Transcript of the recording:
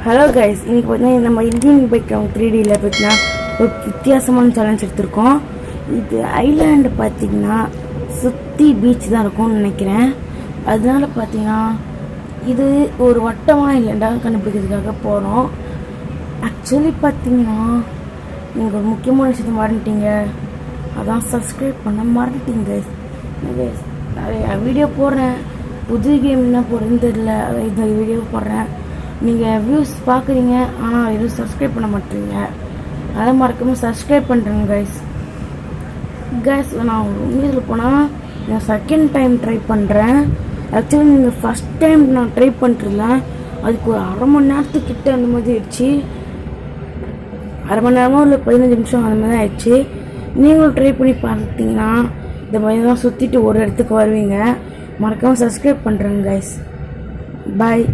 Hello guys, இன்னைக்கு பார்த்தீங்கன்னா நம்ம இந்தியன் பைக் கிரவுண்ட் 3Dயில் பார்த்தீங்கன்னா ஒரு வித்தியாசமான சேலஞ்ச் எடுத்திருக்கோம். இது ஐலாண்டு பார்த்தீங்கன்னா சுற்றி பீச் தான் இருக்கும்னு நினைக்கிறேன். அதனால பார்த்தீங்கன்னா இது ஒரு வட்டமாக ஐலாண்டாக கண்டுபிடிக்கிறதுக்காக போகிறோம். ஆக்சுவலி பார்த்தீங்கன்னா நீங்கள் ஒரு முக்கியமான விஷயத்தை மறந்துட்டீங்க. அதான் சப்ஸ்கிரைப் பண்ண மறந்துட்டீங்க கைஸ். நிறைய வீடியோ போடுறேன், புது கேம் என்ன போடுறதுன்னு தெரியல, இந்த வீடியோ போடுறேன். நீங்கள் வியூஸ் பார்க்குறீங்க, ஆனால் எதுவும் சப்ஸ்கிரைப் பண்ண மாட்டீங்க. அதை மறக்காமல் சப்ஸ்கிரைப் பண்ணுறேங்க கைஸ். நான் இங்கிலீஷில் போனால் நான் செகண்ட் டைம் ட்ரை பண்ணுறேன். ஆக்சுவலி நீங்கள் ஃபஸ்ட் டைம் நான் ட்ரை பண்ணிட்டுருந்தேன், அதுக்கு ஒரு அரை மணி நேரத்துக்கிட்ட அந்த மாதிரி ஆயிடுச்சு. அரை மணி நேரமாக இல்லை 15 நிமிஷம் அந்த மாதிரி தான் ஆயிடுச்சு. நீங்களும் ட்ரை பண்ணி பார்த்தீங்கன்னா இந்த மாதிரி தான் சுற்றிட்டு ஒரு இடத்துக்கு வருவீங்க. மறக்காமல் சப்ஸ்கிரைப் பண்ணுறேங்க கைஸ். பாய்.